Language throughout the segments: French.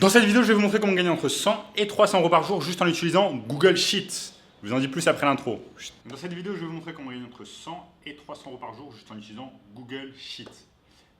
Dans cette vidéo, je vais vous montrer comment gagner entre 100 et 300 euros par jour juste en utilisant Google Sheets. Je vous en dis plus après l'intro. Dans cette vidéo, je vais vous montrer comment gagner entre 100 et 300 euros par jour juste en utilisant Google Sheets.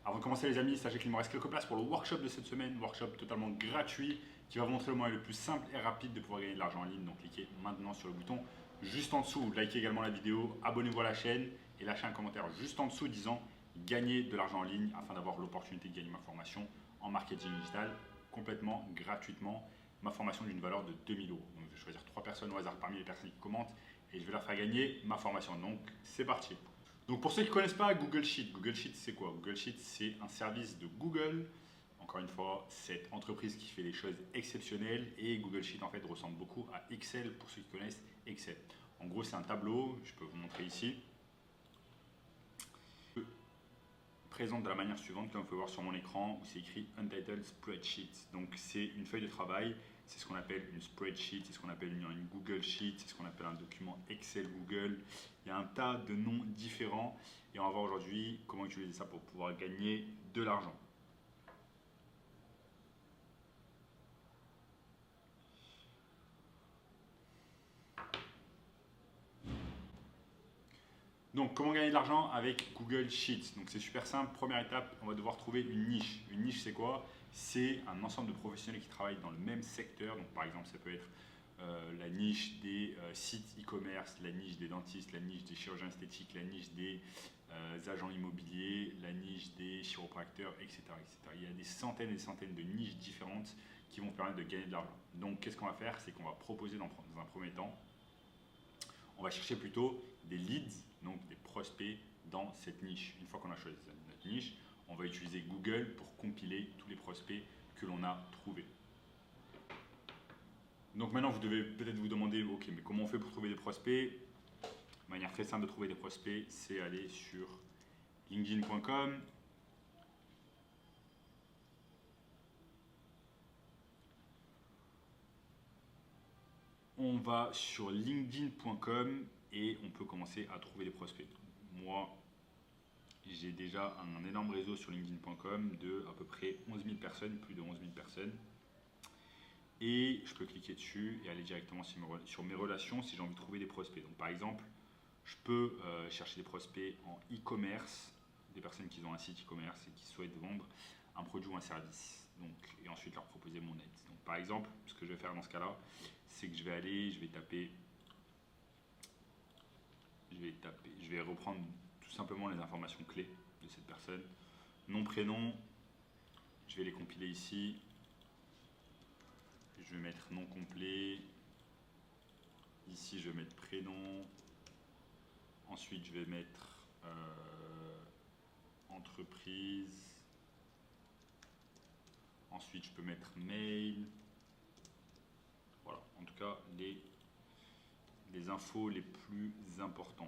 Avant de commencer les amis, sachez qu'il me reste quelques places pour le workshop de cette semaine, workshop totalement gratuit qui va vous montrer le moyen le plus simple et rapide de pouvoir gagner de l'argent en ligne. Donc cliquez maintenant sur le bouton juste en dessous, likez également la vidéo, abonnez-vous à la chaîne et lâchez un commentaire juste en dessous disant gagner de l'argent en ligne afin d'avoir l'opportunité de gagner ma formation en marketing digital complètement gratuitement, ma formation d'une valeur de 2000 euros. Donc je vais choisir 3 personnes au hasard parmi les personnes qui commentent et je vais leur faire gagner ma formation. Donc c'est parti. Donc pour ceux qui ne connaissent pas Google Sheets c'est quoi? Google Sheets c'est un service de Google. Encore une fois, cette entreprise qui fait des choses exceptionnelles et Google Sheets en fait ressemble beaucoup à Excel pour ceux qui connaissent Excel. En gros c'est un tableau, je peux vous montrer ici. Présente de la manière suivante, comme vous pouvez voir sur mon écran, où c'est écrit Untitled Spreadsheet. Donc c'est une feuille de travail, c'est ce qu'on appelle une spreadsheet, c'est ce qu'on appelle une Google Sheet, c'est ce qu'on appelle un document Excel Google. Il y a un tas de noms différents et on va voir aujourd'hui comment utiliser ça pour pouvoir gagner de l'argent. Donc, comment gagner de l'argent avec Google Sheets? Donc, c'est super simple. Première étape, on va devoir trouver une niche. Une niche, c'est quoi? C'est un ensemble de professionnels qui travaillent dans le même secteur. Donc, par exemple, ça peut être la niche des sites e-commerce, la niche des dentistes, la niche des chirurgiens esthétiques, la niche des agents immobiliers, la niche des chiropracteurs, etc., etc. Il y a des centaines et des centaines de niches différentes qui vont permettre de gagner de l'argent. Donc, qu'est-ce qu'on va faire? C'est qu'on va proposer dans un premier temps, on va chercher plutôt des leads, donc des prospects dans cette niche. Une fois qu'on a choisi notre niche, on va utiliser Google pour compiler tous les prospects que l'on a trouvés. Donc maintenant, vous devez peut-être vous demander, ok, mais comment on fait pour trouver des prospects? De manière très simple de trouver des prospects, c'est aller sur linkedin.com. On va sur linkedin.com et on peut commencer à trouver des prospects. Moi, j'ai déjà un énorme réseau sur linkedin.com de à peu près 11 000 personnes, plus de 11 000 personnes. Et je peux cliquer dessus et aller directement sur mes relations si j'ai envie de trouver des prospects. Donc par exemple, je peux chercher des prospects en e-commerce, des personnes qui ont un site e-commerce et qui souhaitent vendre un produit ou un service. Donc, et ensuite leur proposer mon aide. Donc par exemple, ce que je vais faire dans ce cas-là, c'est que je vais reprendre tout simplement les informations clés de cette personne. Nom, prénom, je vais les compiler ici. Je vais mettre nom complet. Ici, je vais mettre prénom. Ensuite, je vais mettre entreprise. Ensuite, je peux mettre mail. Voilà, en tout cas, les infos les plus importantes.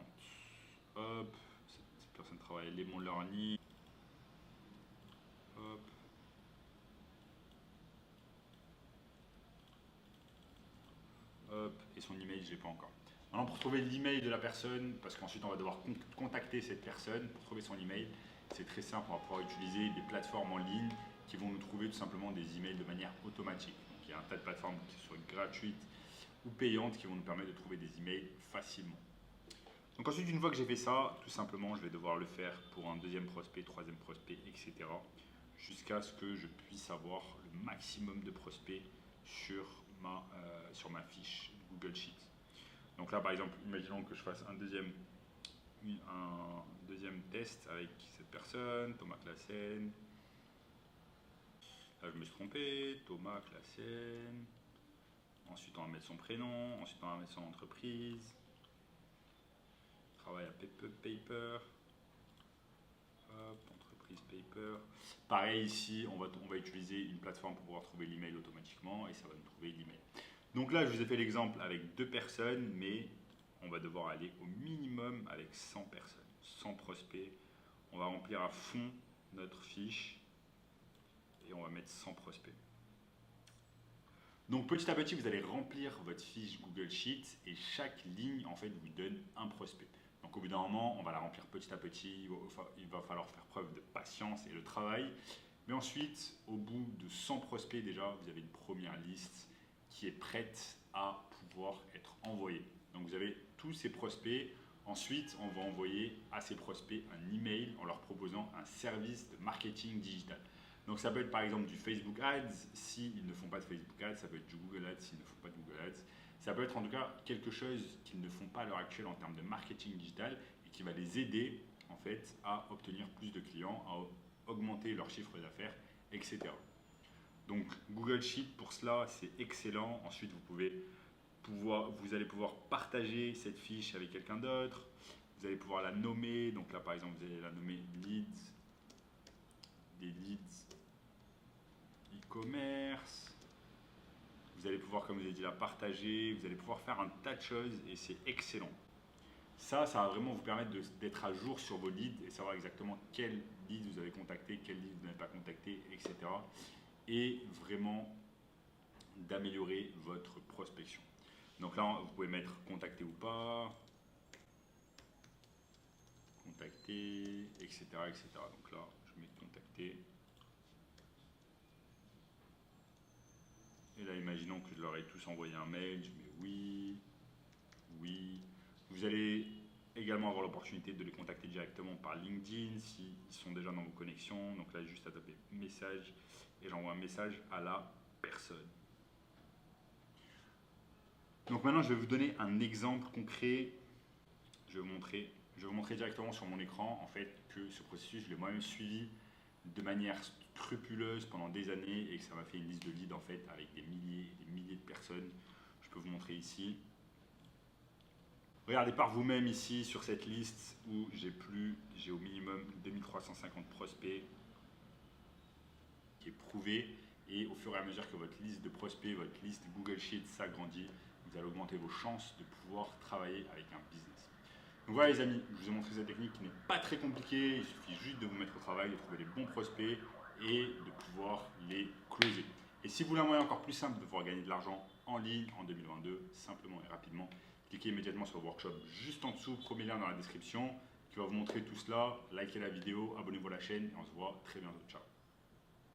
Hop, cette personne travaille Lemon Learning. Hop. Hop, et son email, je ne l'ai pas encore. Maintenant, pour trouver l'email de la personne, parce qu'ensuite on va devoir contacter cette personne, pour trouver son email, c'est très simple, on va pouvoir utiliser des plateformes en ligne qui vont nous trouver tout simplement des emails de manière automatique. Donc, il y a un tas de plateformes qui soient gratuites ou payantes qui vont nous permettre de trouver des emails facilement. Donc ensuite, une fois que j'ai fait ça, tout simplement, je vais devoir le faire pour un deuxième prospect, troisième prospect, etc. jusqu'à ce que je puisse avoir le maximum de prospects sur ma fiche Google Sheets. Donc là, par exemple, imaginons que je fasse un deuxième test avec cette personne, Thomas Classen. Là, je me suis trompé, Thomas Classen. Ensuite, on va mettre son prénom. Ensuite, on va mettre son entreprise. Travail à Paper. Hop, entreprise Paper. Pareil ici, on va utiliser une plateforme pour pouvoir trouver l'email automatiquement et ça va nous trouver l'email. Donc là, je vous ai fait l'exemple avec 2 personnes, mais on va devoir aller au minimum avec 100 personnes, 100 prospects. On va remplir à fond notre fiche et on va mettre 100 prospects. Donc petit à petit, vous allez remplir votre fiche Google Sheets et chaque ligne en fait vous donne un prospect. Donc au bout d'un moment, on va la remplir petit à petit. Il va falloir faire preuve de patience et de travail. Mais ensuite, au bout de 100 prospects déjà, vous avez une première liste qui est prête à pouvoir être envoyée. Donc vous avez tous ces prospects. Ensuite, on va envoyer à ces prospects un email en leur proposant un service de marketing digital. Donc ça peut être par exemple du Facebook Ads s'ils ne font pas de Facebook Ads, ça peut être du Google Ads s'ils ne font pas de Google Ads. Ça peut être en tout cas quelque chose qu'ils ne font pas à l'heure actuelle en termes de marketing digital et qui va les aider en fait à obtenir plus de clients, à augmenter leur chiffre d'affaires, etc. Donc Google Sheet pour cela c'est excellent. Ensuite vous allez pouvoir partager cette fiche avec quelqu'un d'autre. Vous allez pouvoir la nommer. Donc là par exemple vous allez la nommer leads, des leads e-commerce. Vous allez pouvoir, comme je vous ai dit, la partager. Vous allez pouvoir faire un tas de choses et c'est excellent. Ça va vraiment vous permettre d'être à jour sur vos leads et savoir exactement quels leads vous avez contacté, quels leads vous n'avez pas contacté, etc. Et vraiment d'améliorer votre prospection. Donc là, vous pouvez mettre contacter ou pas, contacter, etc., etc. Donc là, je mets contacter. Et là, imaginons que je leur ai tous envoyé un mail, je mets oui, oui. Vous allez également avoir l'opportunité de les contacter directement par LinkedIn s'ils sont déjà dans vos connexions. Donc là, juste à taper message et j'envoie un message à la personne. Donc maintenant, je vais vous donner un exemple concret. Je vais vous montrer directement sur mon écran en fait que ce processus, je l'ai moi-même suivi de manière scrupuleuse pendant des années et que ça m'a fait une liste de leads en fait avec des milliers et des milliers de personnes. Je peux vous montrer ici. Regardez par vous-même ici sur cette liste où j'ai au minimum 2350 prospects qui est prouvé et au fur et à mesure que votre liste de prospects, votre liste Google Sheet s'agrandit, vous allez augmenter vos chances de pouvoir travailler avec un business. Donc voilà les amis, je vous ai montré cette technique qui n'est pas très compliquée, il suffit juste de vous mettre au travail, de trouver les bons prospects et de pouvoir les closer. Et si vous voulez un moyen encore plus simple de pouvoir gagner de l'argent en ligne en 2022, simplement et rapidement, cliquez immédiatement sur le workshop juste en dessous, premier lien dans la description qui va vous montrer tout cela. Likez la vidéo, abonnez-vous à la chaîne et on se voit très bientôt. Ciao.